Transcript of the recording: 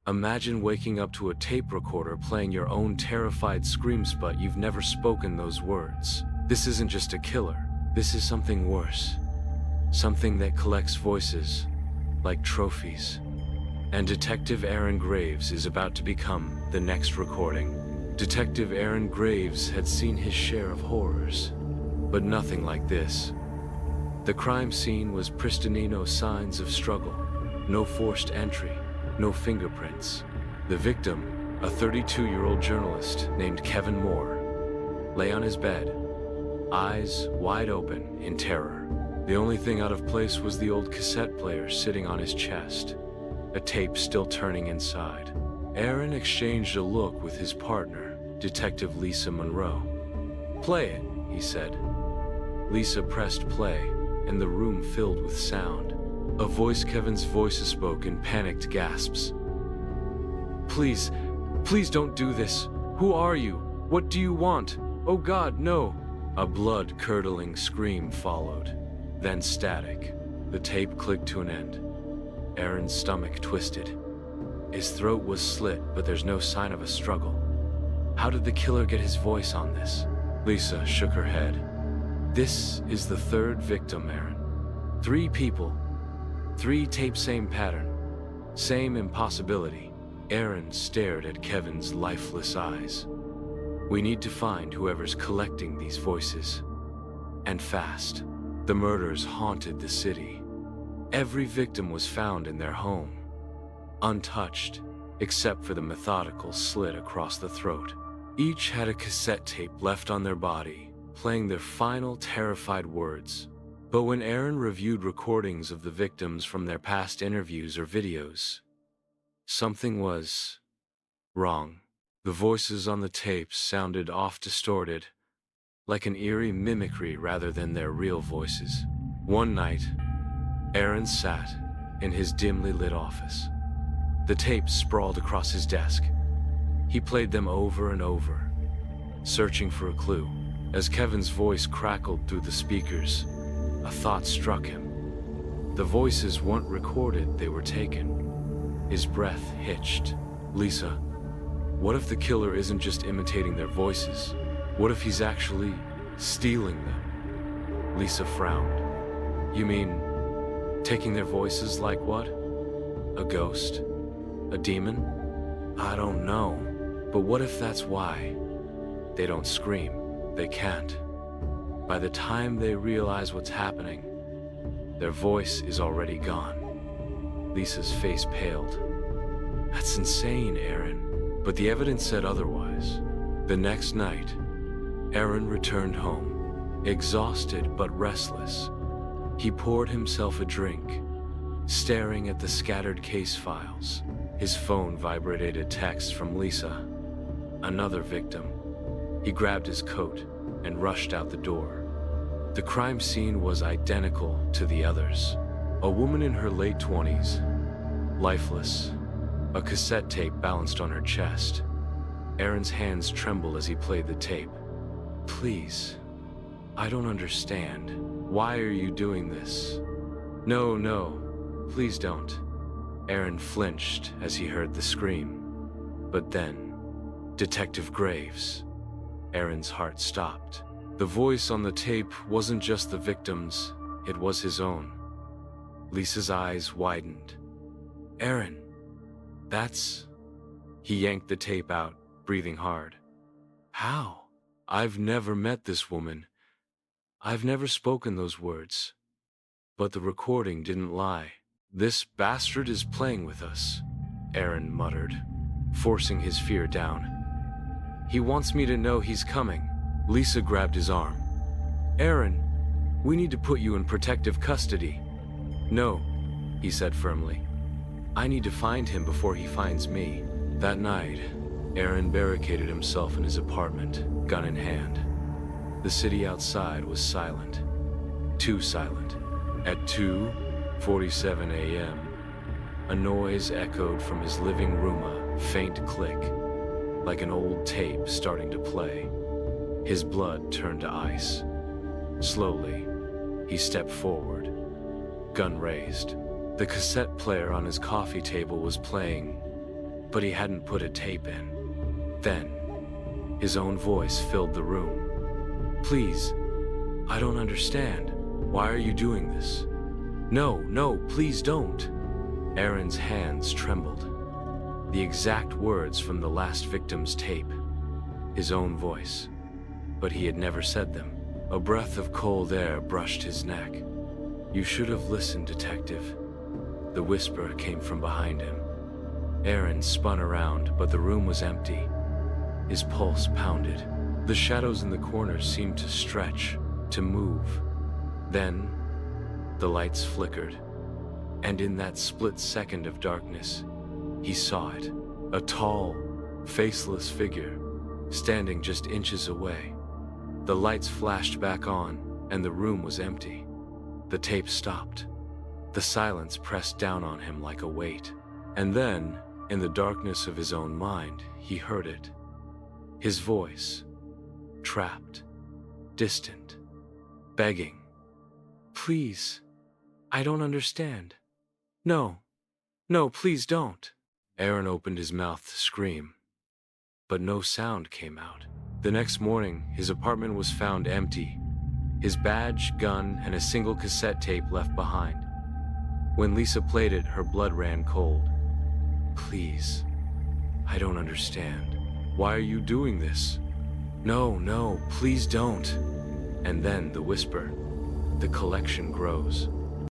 Imagine waking up to a tape recorder playing your own terrified screams, but you've never spoken those words. This isn't just a killer. This is something worse. Something that collects voices, like trophies. And Detective Aaron Graves is about to become the next recording. Detective Aaron Graves had seen his share of horrors, but nothing like this. The crime scene was pristine, no signs of struggle, no forced entry, no fingerprints. The victim, a 32-year-old journalist named Kevin Moore, lay on his bed, eyes wide open in terror. The only thing out of place was the old cassette player sitting on his chest, a tape still turning inside. Aaron exchanged a look with his partner, Detective Lisa Monroe. "Play it," he said. Lisa pressed play, and the room filled with sound. Kevin's voice spoke in panicked gasps. "Please, please don't do this. Who are you? What do you want? Oh God, no!" A blood-curdling scream followed, then static. The tape clicked to an end. Aaron's stomach twisted. His throat was slit, but there's no sign of a struggle. How did the killer get his voice on this? Lisa shook her head. "This is the third victim, Aaron. 3 people. 3 tapes, same pattern. Same impossibility." Aaron stared at Kevin's lifeless eyes. "We need to find whoever's collecting these voices. And fast." The murders haunted the city. Every victim was found in their home, untouched, except for the methodical slit across the throat. Each had a cassette tape left on their body, playing their final terrified words. But when Aaron reviewed recordings of the victims from their past interviews or videos, something was wrong. The voices on the tapes sounded off, distorted, like an eerie mimicry rather than their real voices. One night, Aaron sat in his dimly lit office. The tapes sprawled across his desk. He played them over and over, searching for a clue. As Kevin's voice crackled through the speakers, a thought struck him. The voices weren't recorded, they were taken. His breath hitched. "Lisa, what if the killer isn't just imitating their voices? What if he's actually stealing them?" Lisa frowned. "You mean taking their voices like what? A ghost? A demon? I don't know. But what if that's why? They don't scream. They can't. By the time they realize what's happening, their voice is already gone." Lisa's face paled. "That's insane, Aaron." But the evidence said otherwise. The next night, Aaron returned home, exhausted but restless. He poured himself a drink, staring at the scattered case files. His phone vibrated a text from Lisa, another victim. He grabbed his coat and rushed out the door. The crime scene was identical to the others. A woman in her late 20s, lifeless, a cassette tape balanced on her chest. Aaron's hands trembled as he played the tape. "Please, I don't understand. Why are you doing this?" No, please don't." Aaron flinched as he heard the scream. But then, Detective Graves. Aaron's heart stopped. The voice on the tape wasn't just the victim's, it was his own. Lisa's eyes widened. "Aaron, that's..." He yanked the tape out, breathing hard. "How? I've never met this woman. I've never spoken those words. But the recording didn't lie. This bastard is playing with us," Aaron muttered, forcing his fear down. "He wants me to know he's coming." Lisa grabbed his arm. "Aaron, we need to put you in protective custody." "No," he said firmly. "I need to find him before he finds me." That night, Aaron barricaded himself in his apartment, gun in hand. The city outside was silent. Too silent. At 2:47 a.m., a noise echoed from his living room, a faint click, like an old tape starting to play. His blood turned to ice. Slowly, he stepped forward, gun raised. The cassette player on his coffee table was playing but he hadn't put a tape in. Then, his own voice filled the room. "Please, I don't understand. Why are you doing this?" "No, no, please don't." Aaron's hands trembled. The exact words from the last victim's tape. His own voice. But he had never said them. A breath of cold air brushed his neck. "You should have listened, detective." The whisper came from behind him. Aaron spun around, but the room was empty. His pulse pounded. The shadows in the corners seemed to stretch, to move. Then, the lights flickered. And in that split second of darkness, he saw it. A tall, faceless figure, standing just inches away. The lights flashed back on, and the room was empty. The tape stopped. The silence pressed down on him like a weight. And then, in the darkness of his own mind, he heard it. His voice, trapped, distant, begging. "Please, I don't understand. No, no, please don't." Aaron opened his mouth to scream, but no sound came out. The next morning, his apartment was found empty, his badge, gun, and a single cassette tape left behind. When Lisa played it, her blood ran cold. "Please, I don't understand. Why are you doing this?" "No, no, please don't." And then the whisper. "The collection grows.